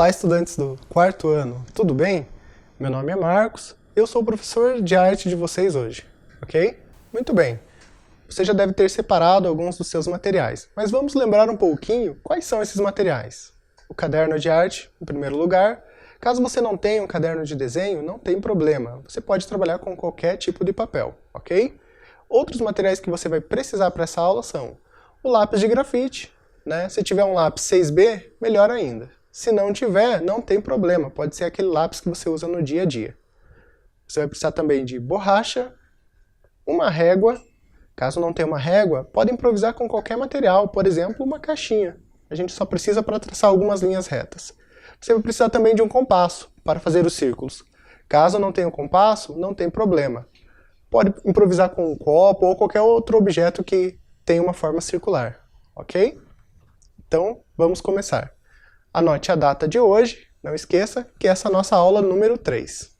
Olá, estudantes do quarto ano, tudo bem? Meu nome é Marcos, eu sou o professor de arte de vocês hoje, ok? Muito bem, você já deve ter separado alguns dos seus materiais, mas vamos lembrar um pouquinho quais são esses materiais. O caderno de arte, em primeiro lugar. Caso você não tenha um caderno de desenho, não tem problema, você pode trabalhar com qualquer tipo de papel, ok? Outros materiais que você vai precisar para essa aula são o lápis de grafite, né? Se tiver um lápis 6B, melhor ainda. Se não tiver, não tem problema, pode ser aquele lápis que você usa no dia a dia. Você vai precisar também de borracha, uma régua. Caso não tenha uma régua, pode improvisar com qualquer material, por exemplo, uma caixinha. A gente só precisa para traçar algumas linhas retas. Você vai precisar também de um compasso para fazer os círculos. Caso não tenha um compasso, não tem problema. Pode improvisar com um copo ou qualquer outro objeto que tenha uma forma circular, ok? Então, vamos começar. Anote a data de hoje, não esqueça que essa é a nossa aula número 3.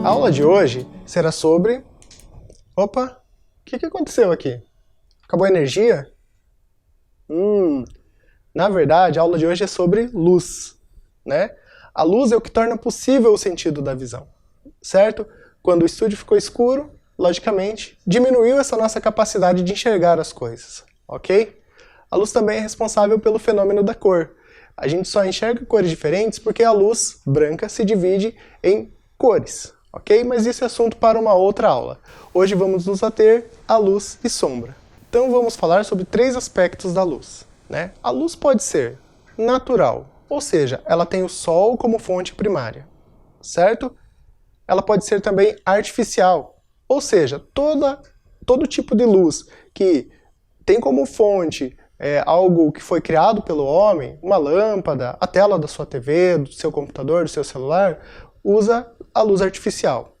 A aula de hoje será sobre... Opa! O que aconteceu aqui? Acabou a energia? Na verdade, a aula de hoje é sobre luz, né? A luz é o que torna possível o sentido da visão, certo? Quando o estúdio ficou escuro, logicamente, diminuiu essa nossa capacidade de enxergar as coisas, ok? A luz também é responsável pelo fenômeno da cor. A gente só enxerga cores diferentes porque a luz branca se divide em cores. Ok? Mas isso é assunto para uma outra aula. Hoje vamos nos ater à luz e sombra. Então vamos falar sobre 3 aspectos da luz, né? A luz pode ser natural, ou seja, ela tem o sol como fonte primária, certo? Ela pode ser também artificial, ou seja, todo tipo de luz que tem como fonte algo que foi criado pelo homem, uma lâmpada, a tela da sua TV, do seu computador, do seu celular, usa a luz artificial.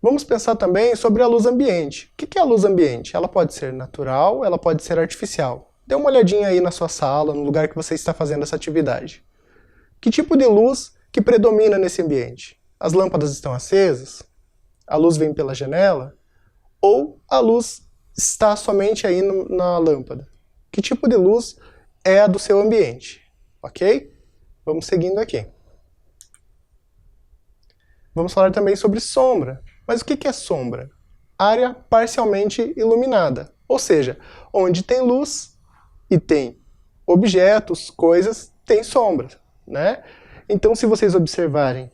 Vamos pensar também sobre a luz ambiente. O que é a luz ambiente? Ela pode ser natural, ela pode ser artificial. Dê uma olhadinha aí na sua sala, no lugar que você está fazendo essa atividade. Que tipo de luz que predomina nesse ambiente? As lâmpadas estão acesas? A luz vem pela janela? Ou a luz está somente aí na lâmpada? Que tipo de luz é a do seu ambiente? Ok? Vamos seguindo aqui. Vamos falar também sobre sombra. Mas o que é sombra? Área parcialmente iluminada. Ou seja, onde tem luz e tem objetos, coisas, tem sombra, né? Então, se vocês observarem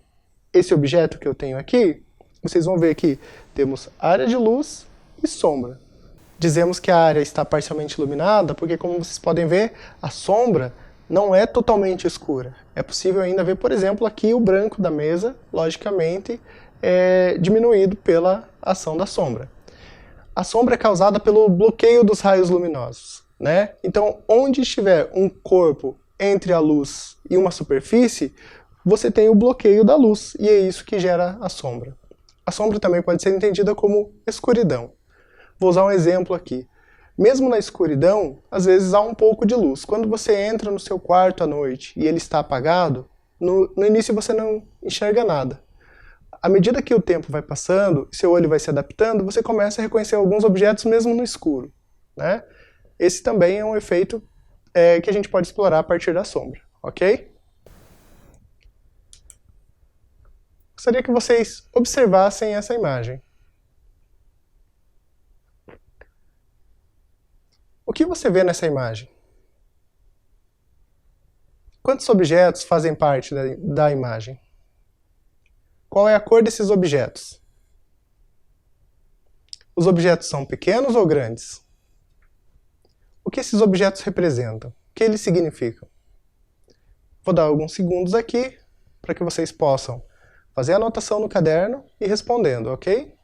esse objeto que eu tenho aqui, vocês vão ver que temos área de luz e sombra. Dizemos que a área está parcialmente iluminada porque, como vocês podem ver, a sombra não é totalmente escura. É possível ainda ver, por exemplo, aqui o branco da mesa, logicamente, diminuído pela ação da sombra. A sombra é causada pelo bloqueio dos raios luminosos, né? Então, onde estiver um corpo entre a luz e uma superfície, você tem o bloqueio da luz, e é isso que gera a sombra. A sombra também pode ser entendida como escuridão. Vou usar um exemplo aqui. Mesmo na escuridão, às vezes há um pouco de luz. Quando você entra no seu quarto à noite e ele está apagado, no início você não enxerga nada. À medida que o tempo vai passando, seu olho vai se adaptando, você começa a reconhecer alguns objetos mesmo no escuro, né? Esse também é um efeito que a gente pode explorar a partir da sombra, ok? Gostaria que vocês observassem essa imagem. O que você vê nessa imagem? Quantos objetos fazem parte da imagem? Qual é a cor desses objetos? Os objetos são pequenos ou grandes? O que esses objetos representam? O que eles significam? Vou dar alguns segundos aqui para que vocês possam fazer a anotação no caderno e respondendo, ok?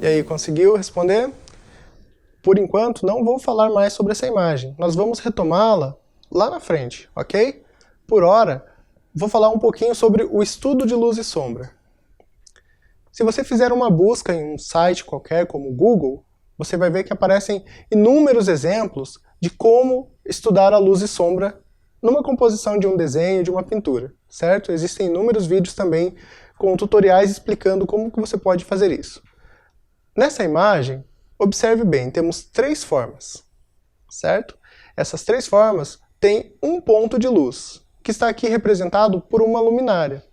E aí, conseguiu responder? Por enquanto, não vou falar mais sobre essa imagem. Nós vamos retomá-la lá na frente, ok? Por hora, vou falar um pouquinho sobre o estudo de luz e sombra. Se você fizer uma busca em um site qualquer, como o Google, você vai ver que aparecem inúmeros exemplos de como estudar a luz e sombra numa composição de um desenho, de uma pintura, certo? Existem inúmeros vídeos também com tutoriais explicando como que você pode fazer isso. Nessa imagem, observe bem, temos 3 formas, certo? Essas 3 formas têm um ponto de luz, que está aqui representado por uma luminária.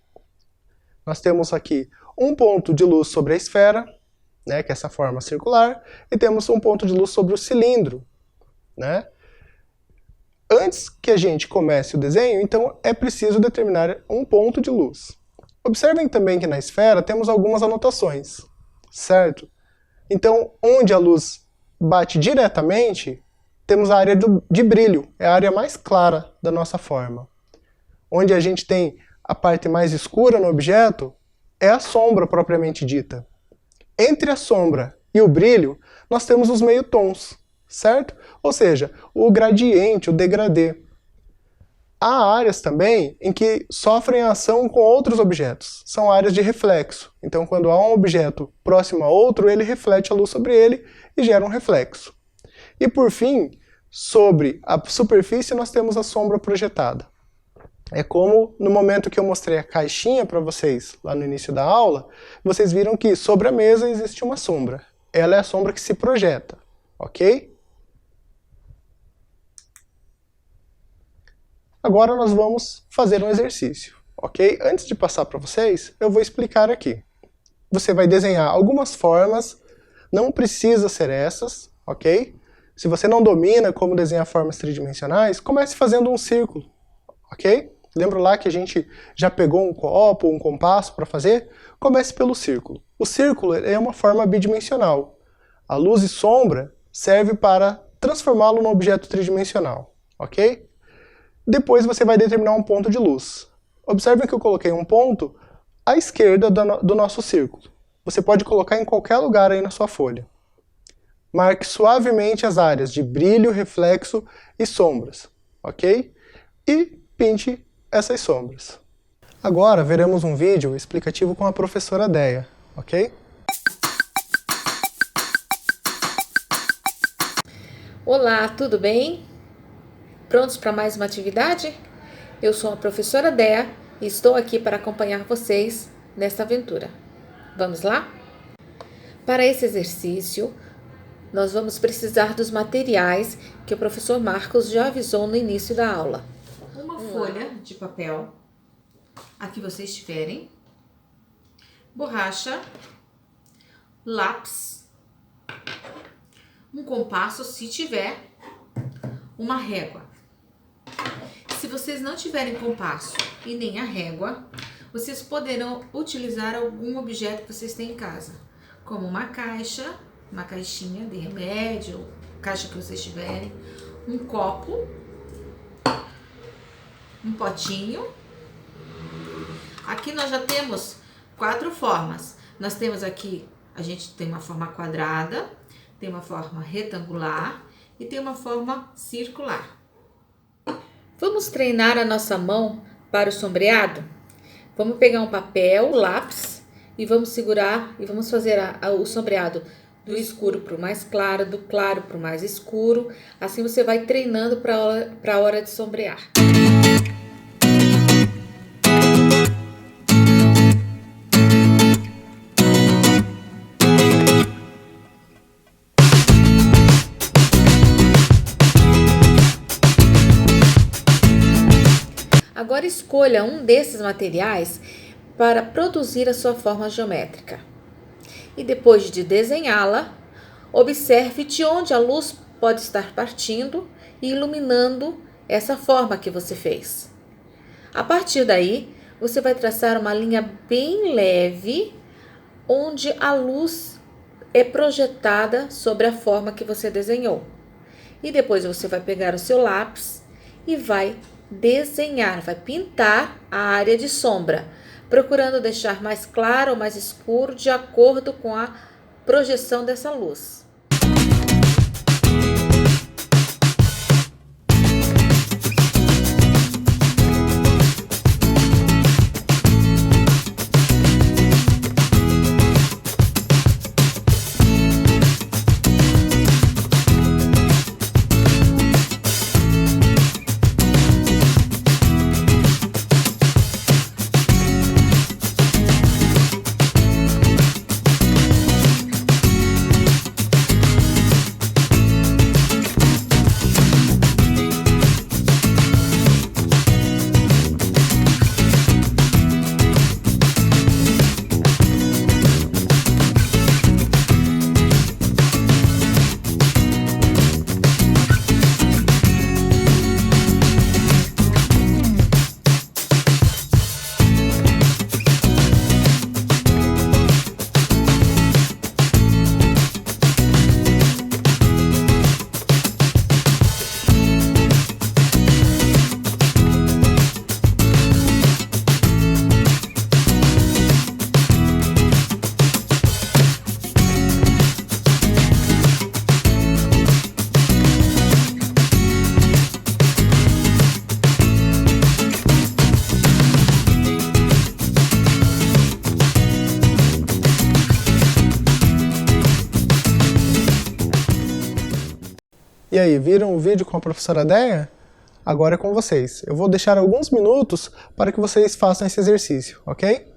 Nós temos aqui um ponto de luz sobre a esfera, né, que é essa forma circular, e temos um ponto de luz sobre o cilindro, né? Antes que a gente comece o desenho, então é preciso determinar um ponto de luz. Observem também que na esfera temos algumas anotações, certo? Então, onde a luz bate diretamente, temos a área de brilho, é a área mais clara da nossa forma. Onde a gente tem a parte mais escura no objeto, é a sombra propriamente dita. Entre a sombra e o brilho, nós temos os meio-tons, certo? Ou seja, o gradiente, o degradê. Há áreas também em que sofrem a ação com outros objetos. São áreas de reflexo. Então, quando há um objeto próximo a outro, ele reflete a luz sobre ele e gera um reflexo. E por fim, sobre a superfície, nós temos a sombra projetada. É como no momento que eu mostrei a caixinha para vocês, lá no início da aula, vocês viram que sobre a mesa existe uma sombra. Ela é a sombra que se projeta, ok? Agora nós vamos fazer um exercício, ok? Antes de passar para vocês, eu vou explicar aqui. Você vai desenhar algumas formas, não precisa ser essas, ok? Se você não domina como desenhar formas tridimensionais, comece fazendo um círculo, ok? Lembra lá que a gente já pegou um copo, um compasso para fazer? Comece pelo círculo. O círculo é uma forma bidimensional. A luz e sombra serve para transformá-lo num objeto tridimensional, ok? Depois você vai determinar um ponto de luz. Observem que eu coloquei um ponto à esquerda do nosso círculo. Você pode colocar em qualquer lugar aí na sua folha. Marque suavemente as áreas de brilho, reflexo e sombras, ok? E pinte essas sombras. Agora veremos um vídeo explicativo com a professora Deia, ok? Olá, tudo bem? Prontos para mais uma atividade? Eu sou a professora Deia e estou aqui para acompanhar vocês nesta aventura. Vamos lá? Para esse exercício, nós vamos precisar dos materiais que o professor Marcos já avisou no início da aula. Uma folha de papel, a que vocês tiverem, borracha, lápis, um compasso, se tiver, uma régua. Se vocês não tiverem compasso e nem a régua, vocês poderão utilizar algum objeto que vocês têm em casa, como uma caixa, uma caixinha de remédio, caixa que vocês tiverem, um copo, um potinho. Aqui nós já temos 4 formas. Nós temos aqui, a gente tem uma forma quadrada, tem uma forma retangular e tem uma forma circular. Vamos treinar a nossa mão para o sombreado? Vamos pegar um papel, lápis e vamos segurar e vamos fazer o sombreado do escuro para o mais claro, do claro para o mais escuro. Assim você vai treinando para a hora de sombrear. Agora escolha um desses materiais para produzir a sua forma geométrica. E depois de desenhá-la, observe de onde a luz pode estar partindo e iluminando essa forma que você fez. A partir daí, você vai traçar uma linha bem leve, onde a luz é projetada sobre a forma que você desenhou. E depois você vai pegar o seu lápis e vai desenhar, vai pintar a área de sombra, procurando deixar mais claro ou mais escuro de acordo com a projeção dessa luz. E aí, viram o vídeo com a professora Deia? Agora é com vocês. Eu vou deixar alguns minutos para que vocês façam esse exercício, ok?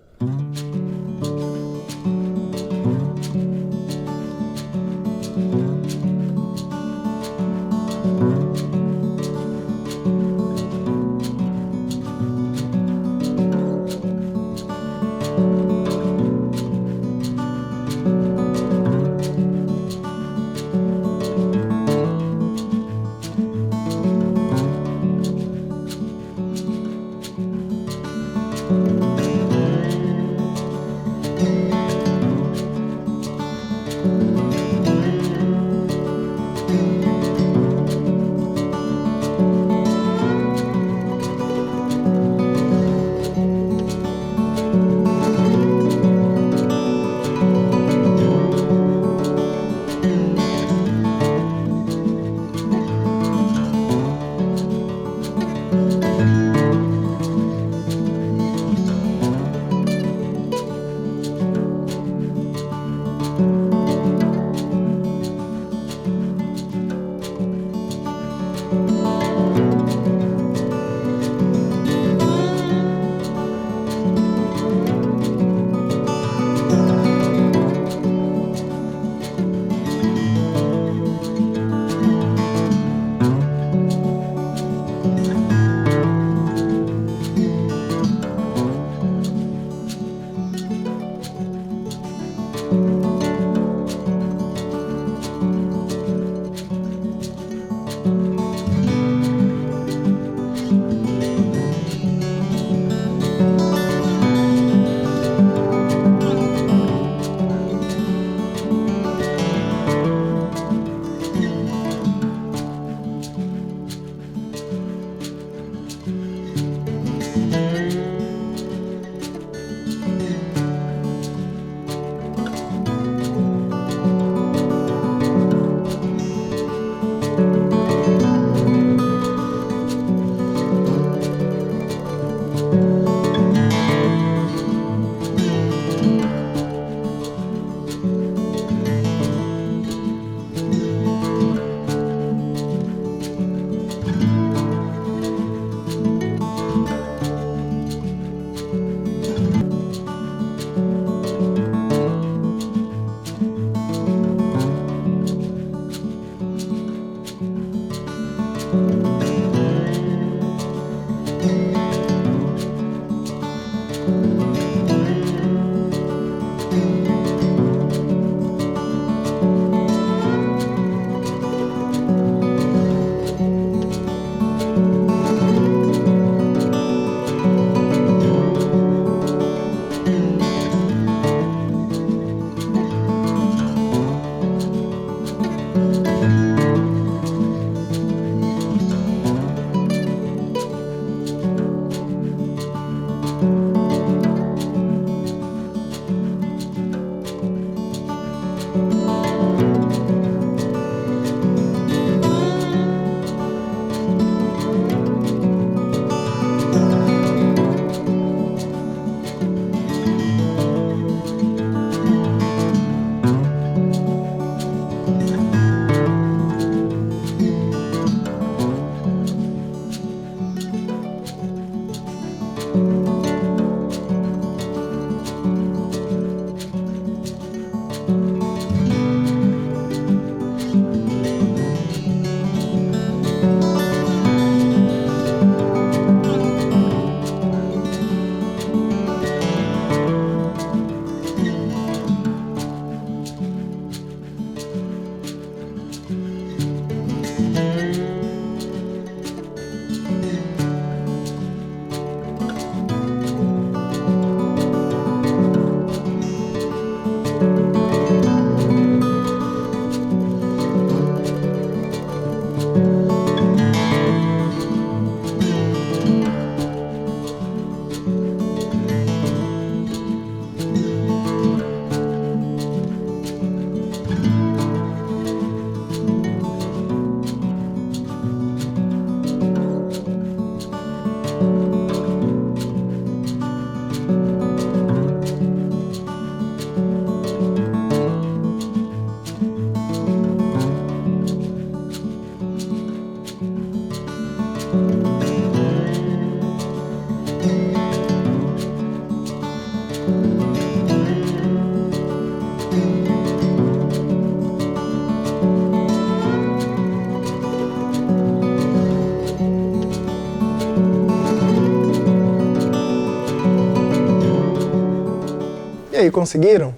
E aí, conseguiram?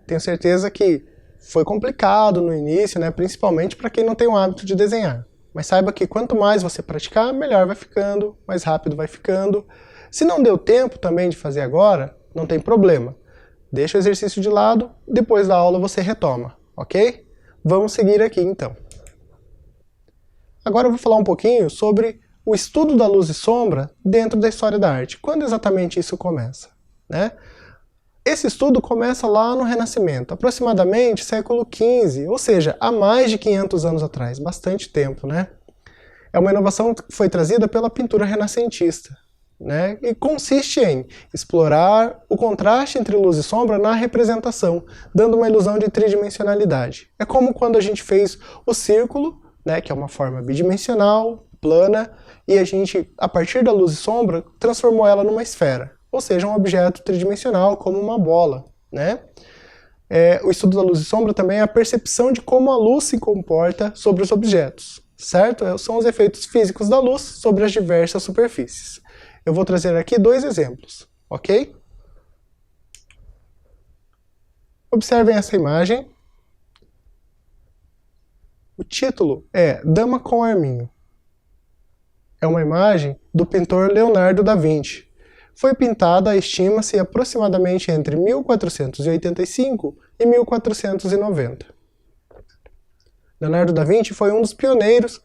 Tenho certeza que foi complicado no início, né? Principalmente para quem não tem o hábito de desenhar. Mas saiba que quanto mais você praticar, melhor vai ficando, mais rápido vai ficando. Se não deu tempo também de fazer agora, não tem problema. Deixa o exercício de lado, depois da aula você retoma, ok? Vamos seguir aqui então. Agora eu vou falar um pouquinho sobre o estudo da luz e sombra dentro da história da arte. Quando exatamente isso começa, né? Esse estudo começa lá no Renascimento, aproximadamente século XV, ou seja, há mais de 500 anos atrás, bastante tempo, né? É uma inovação que foi trazida pela pintura renascentista, né? E consiste em explorar o contraste entre luz e sombra na representação, dando uma ilusão de tridimensionalidade. É como quando a gente fez o círculo, né, que é uma forma bidimensional, plana, e a gente, a partir da luz e sombra, transformou ela numa esfera. Ou seja, um objeto tridimensional, como uma bola, né? O estudo da luz e sombra também é a percepção de como a luz se comporta sobre os objetos, certo? São os efeitos físicos da luz sobre as diversas superfícies. Eu vou trazer aqui dois exemplos, ok? Observem essa imagem. O título é Dama com Arminho. É uma imagem do pintor Leonardo da Vinci. Foi pintada, estima-se, aproximadamente entre 1485 e 1490. Leonardo da Vinci foi um dos pioneiros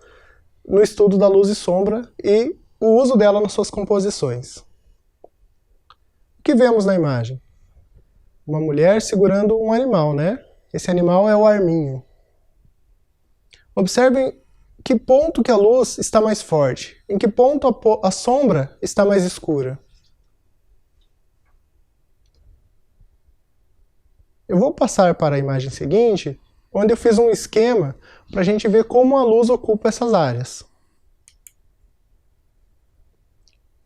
no estudo da luz e sombra e o uso dela nas suas composições. O que vemos na imagem? Uma mulher segurando um animal, né? Esse animal é o arminho. Observem que ponto que a luz está mais forte, em que ponto a sombra está mais escura. Eu vou passar para a imagem seguinte, onde eu fiz um esquema para a gente ver como a luz ocupa essas áreas.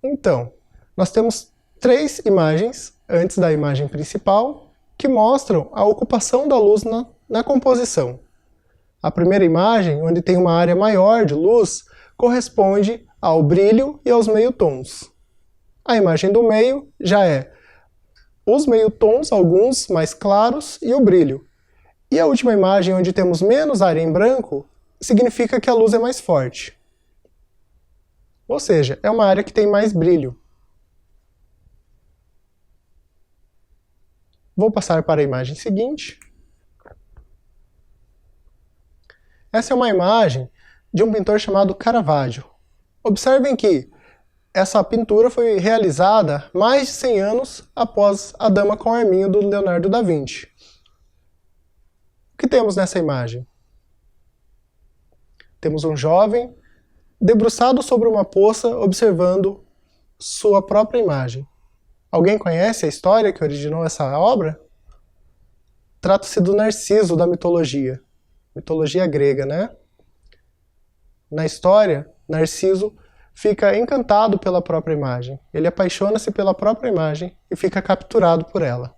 Então, nós temos três imagens antes da imagem principal que mostram a ocupação da luz na composição. A primeira imagem, onde tem uma área maior de luz, corresponde ao brilho e aos meio-tons. A imagem do meio já é os meio-tons, alguns mais claros, e o brilho. E a última imagem, onde temos menos área em branco, significa que a luz é mais forte. Ou seja, é uma área que tem mais brilho. Vou passar para a imagem seguinte. Essa é uma imagem de um pintor chamado Caravaggio. Observem que essa pintura foi realizada mais de 100 anos após A Dama com Arminho, do Leonardo da Vinci. O que temos nessa imagem? Temos um jovem debruçado sobre uma poça observando sua própria imagem. Alguém conhece a história que originou essa obra? Trata-se do Narciso da mitologia grega, né? Na história, Narciso fica encantado pela própria imagem. Ele apaixona-se pela própria imagem e fica capturado por ela.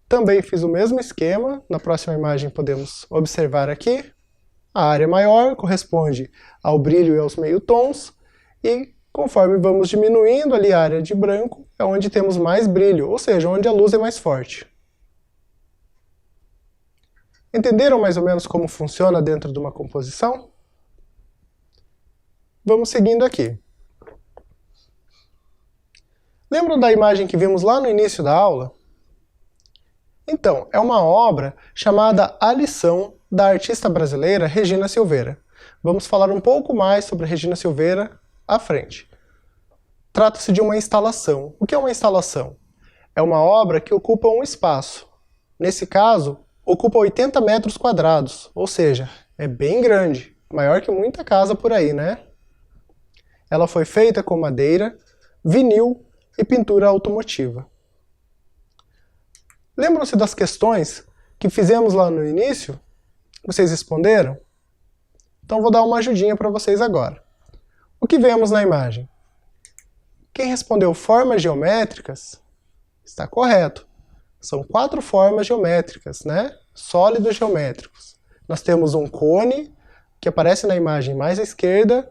Também fiz o mesmo esquema. Na próxima imagem podemos observar aqui. A área maior corresponde ao brilho e aos meio-tons, e conforme vamos diminuindo ali a área de branco, é onde temos mais brilho, ou seja, onde a luz é mais forte. Entenderam mais ou menos como funciona dentro de uma composição? Vamos seguindo aqui. Lembram da imagem que vimos lá no início da aula? Então, é uma obra chamada A Lição, da artista brasileira Regina Silveira. Vamos falar um pouco mais sobre Regina Silveira à frente. Trata-se de uma instalação. O que é uma instalação? É uma obra que ocupa um espaço. Nesse caso, ocupa 80 metros quadrados, ou seja, é bem grande, maior que muita casa por aí, né? Ela foi feita com madeira, vinil e pintura automotiva. Lembram-se das questões que fizemos lá no início? Vocês responderam? Então vou dar uma ajudinha para vocês agora. O que vemos na imagem? Quem respondeu formas geométricas está correto. São 4 formas geométricas, né? Sólidos geométricos. Nós temos um cone, que aparece na imagem mais à esquerda.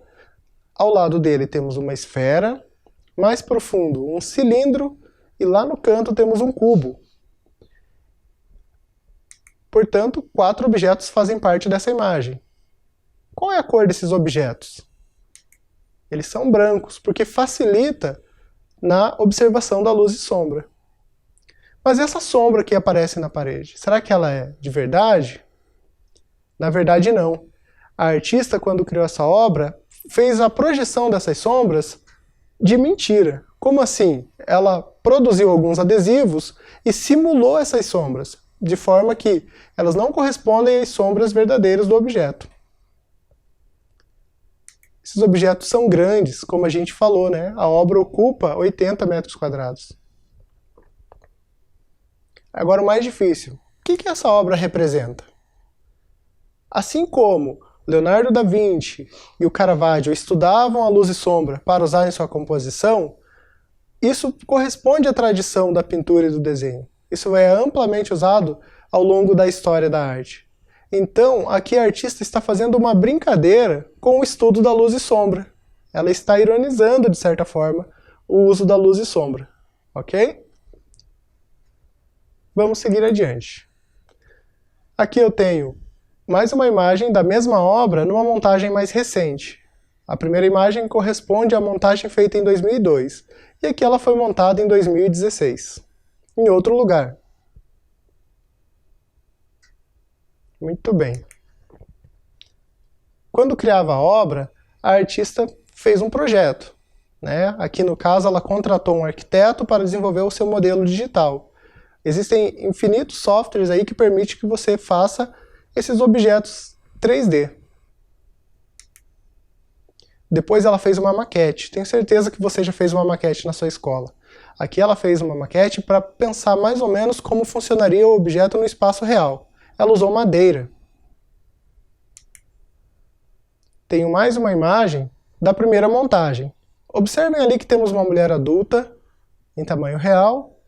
Ao lado dele temos uma esfera. Mais profundo, um cilindro. E lá no canto temos um cubo. Portanto, 4 objetos fazem parte dessa imagem. Qual é a cor desses objetos? Eles são brancos, porque facilita na observação da luz e sombra. Mas essa sombra que aparece na parede, será que ela é de verdade? Na verdade, não. A artista, quando criou essa obra, fez a projeção dessas sombras de mentira. Como assim? Ela produziu alguns adesivos e simulou essas sombras, de forma que elas não correspondem às sombras verdadeiras do objeto. Esses objetos são grandes, como a gente falou, né? A obra ocupa 80 metros quadrados. Agora o mais difícil. O que essa obra representa? Assim como Leonardo da Vinci e o Caravaggio estudavam a luz e sombra para usar em sua composição, isso corresponde à tradição da pintura e do desenho. Isso é amplamente usado ao longo da história da arte. Então, aqui a artista está fazendo uma brincadeira com o estudo da luz e sombra. Ela está ironizando, de certa forma, o uso da luz e sombra. Ok? Vamos seguir adiante. Aqui eu tenho mais uma imagem da mesma obra numa montagem mais recente. A primeira imagem corresponde à montagem feita em 2002, e aqui ela foi montada em 2016, em outro lugar. Muito bem. Quando criava a obra, a artista fez um projeto, né? Aqui no caso ela contratou um arquiteto para desenvolver o seu modelo digital. Existem infinitos softwares aí que permitem que você faça esses objetos 3D. Depois ela fez uma maquete. Tenho certeza que você já fez uma maquete na sua escola. Aqui ela fez uma maquete para pensar mais ou menos como funcionaria o objeto no espaço real. Ela usou madeira. Tenho mais uma imagem da primeira montagem. Observem ali que temos uma mulher adulta, em tamanho real.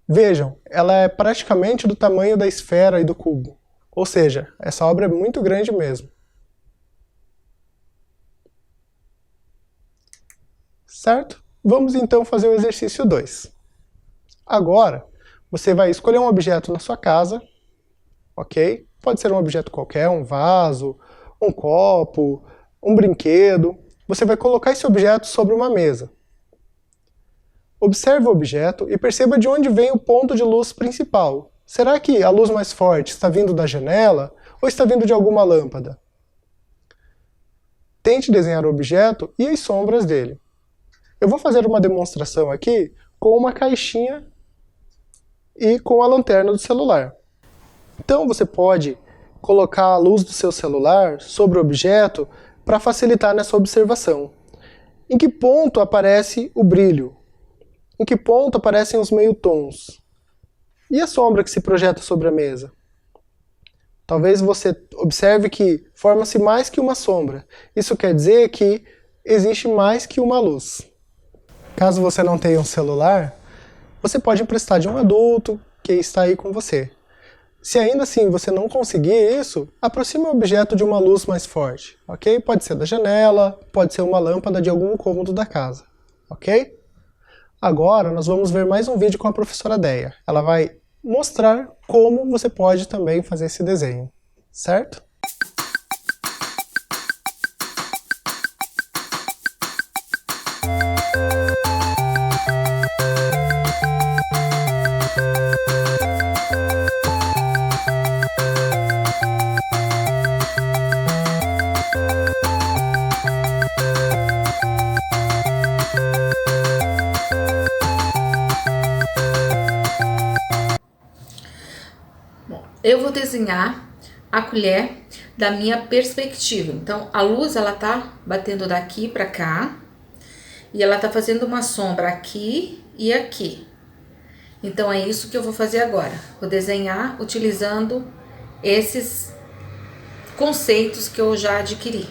Vejam, ela é praticamente do tamanho da esfera e do cubo. Ou seja, essa obra é muito grande mesmo. Certo? Vamos então fazer o exercício 2. Agora, você vai escolher um objeto na sua casa, ok? Pode ser um objeto qualquer, um vaso, um copo, um brinquedo. Você vai colocar esse objeto sobre uma mesa. Observe o objeto e perceba de onde vem o ponto de luz principal. Será que a luz mais forte está vindo da janela ou está vindo de alguma lâmpada? Tente desenhar o objeto e as sombras dele. Eu vou fazer uma demonstração aqui com uma caixinha e com a lanterna do celular. Então você pode colocar a luz do seu celular sobre o objeto para facilitar nessa observação. Em que ponto aparece o brilho? Em que ponto aparecem os meio-tons? E a sombra que se projeta sobre a mesa? Talvez você observe que forma-se mais que uma sombra. Isso quer dizer que existe mais que uma luz. Caso você não tenha um celular, você pode emprestar de um adulto que está aí com você. Se ainda assim você não conseguir isso, aproxime o objeto de uma luz mais forte, ok? Pode ser da janela, pode ser uma lâmpada de algum cômodo da casa, ok? Agora nós vamos ver mais um vídeo com a professora Deia. Ela vai mostrar como você pode também fazer esse desenho, certo? Eu vou desenhar a colher da minha perspectiva. Então, a luz, ela tá batendo daqui pra cá. E ela tá fazendo uma sombra aqui e aqui. Então, é isso que eu vou fazer agora. Vou desenhar utilizando esses conceitos que eu já adquiri.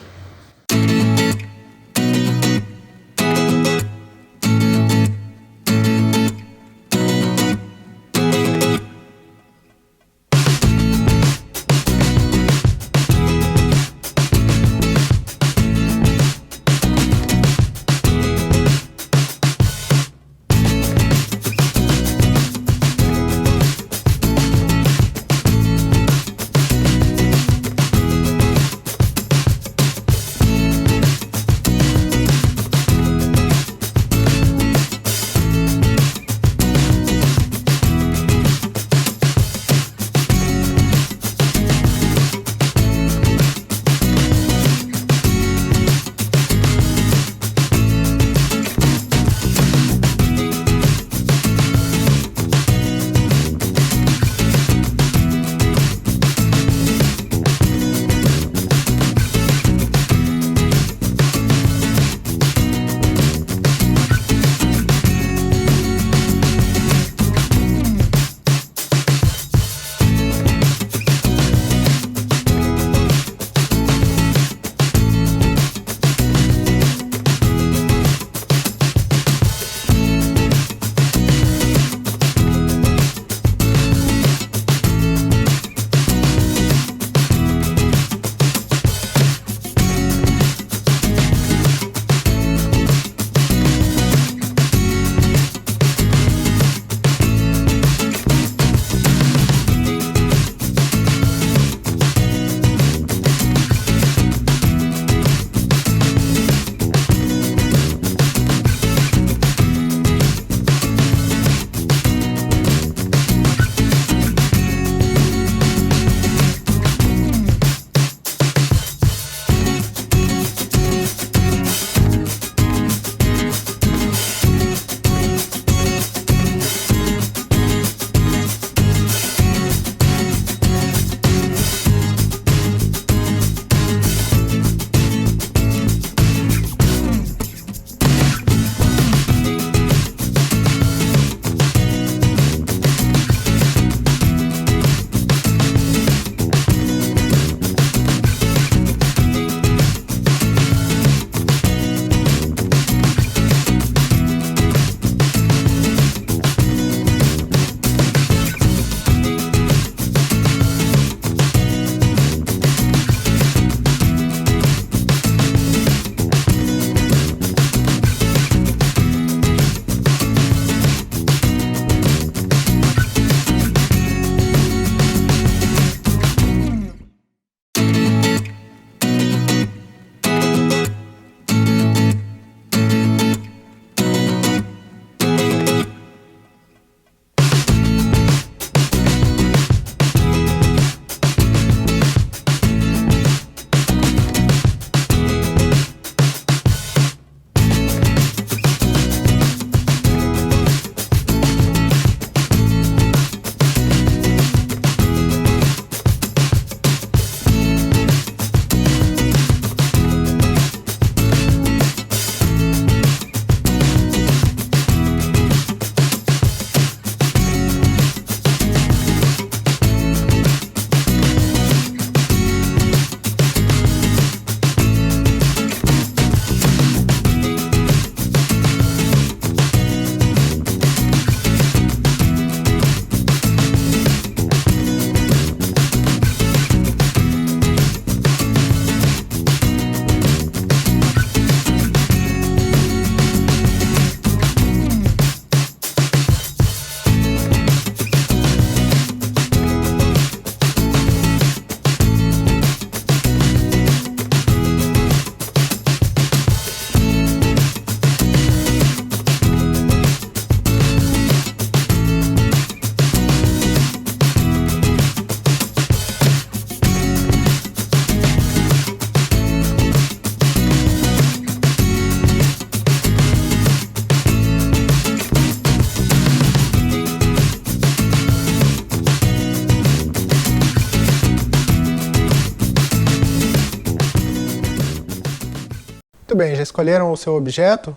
bem, já escolheram o seu objeto?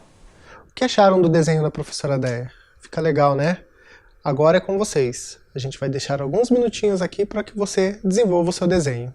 O que acharam do desenho da professora Déia? Fica legal, né? Agora é com vocês. A gente vai deixar alguns minutinhos aqui para que você desenvolva o seu desenho.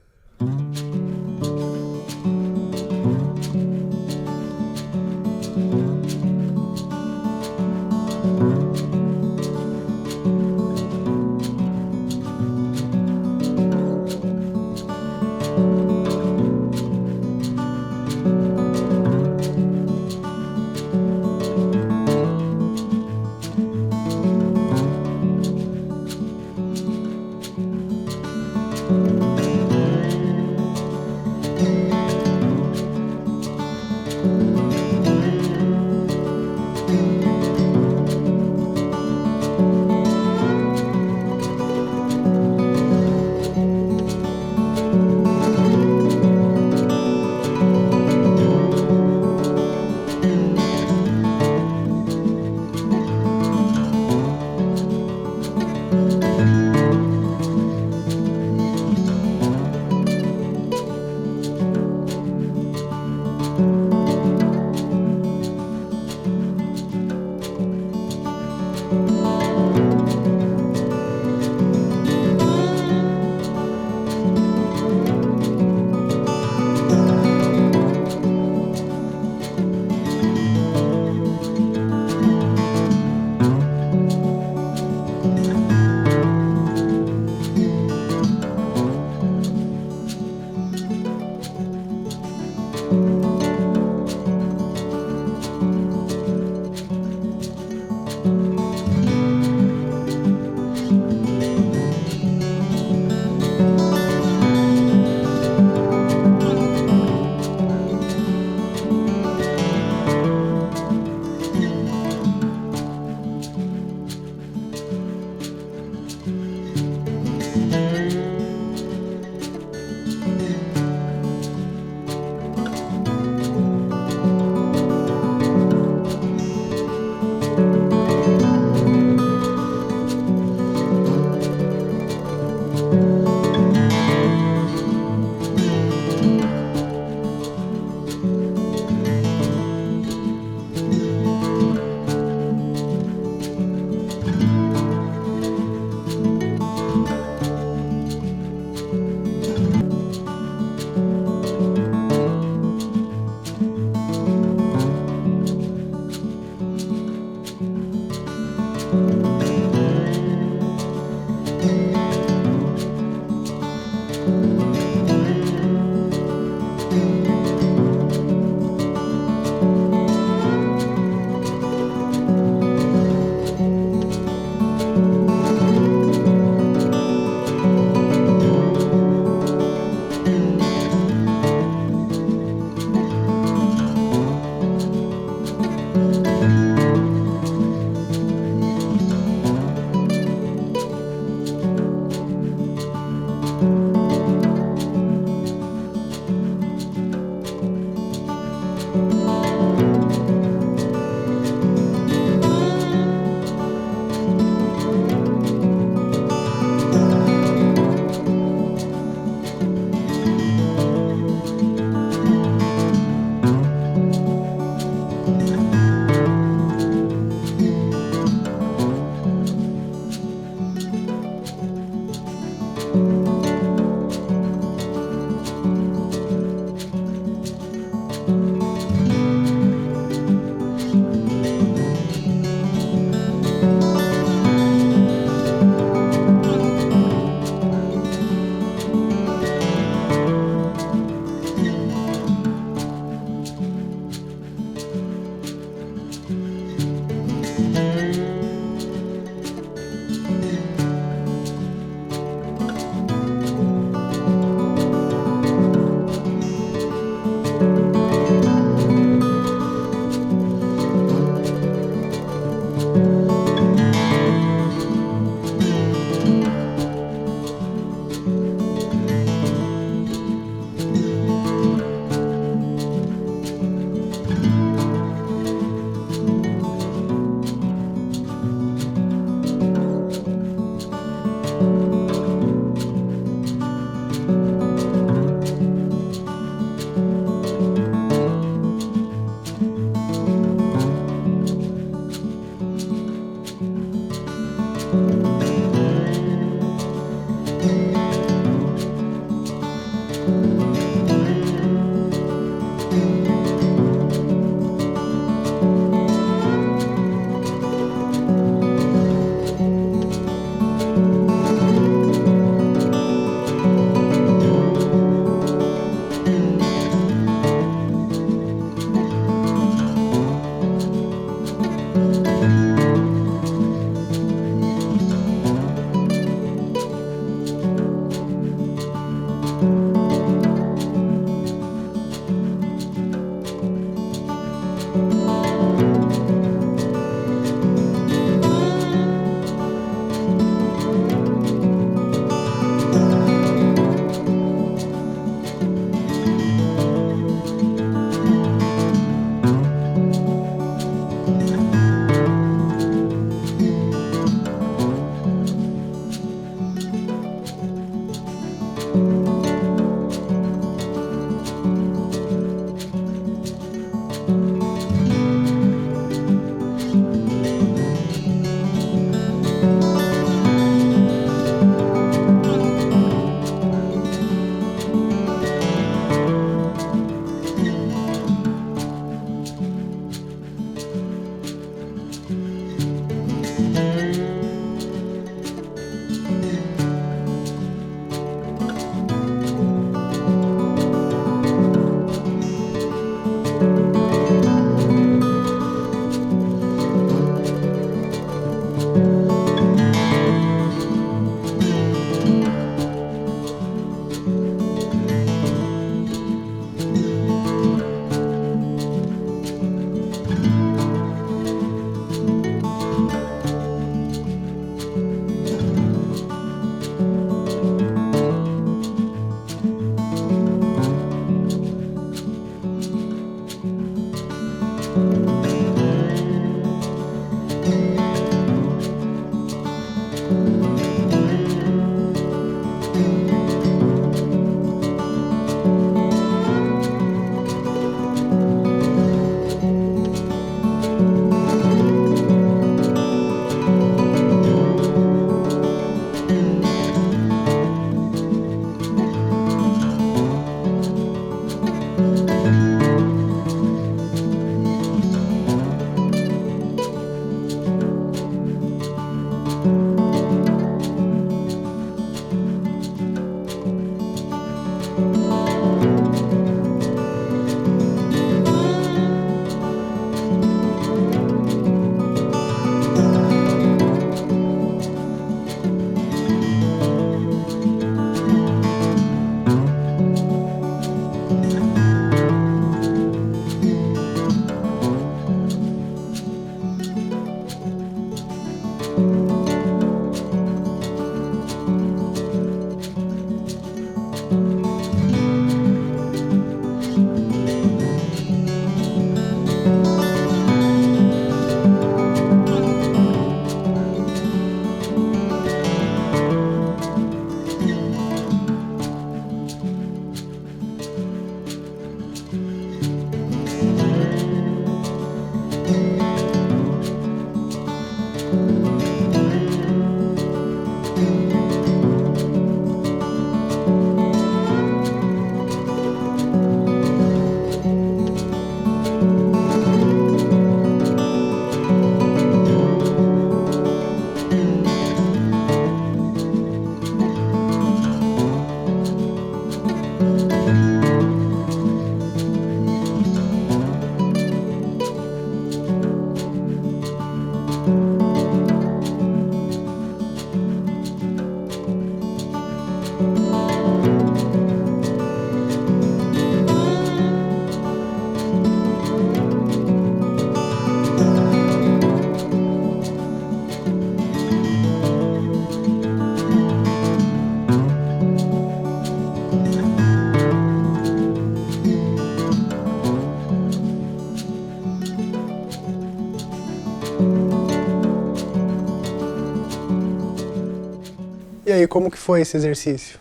E aí, como que foi esse exercício?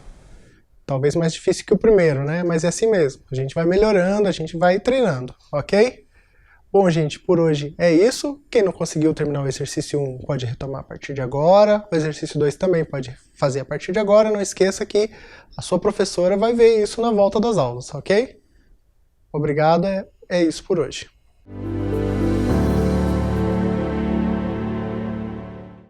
Talvez mais difícil que o primeiro, né? Mas é assim mesmo. A gente vai melhorando, a gente vai treinando, ok? Bom, gente, por hoje é isso. Quem não conseguiu terminar o exercício 1 pode retomar a partir de agora. O exercício 2 também pode fazer a partir de agora. Não esqueça que a sua professora vai ver isso na volta das aulas, ok? Obrigado, é isso por hoje.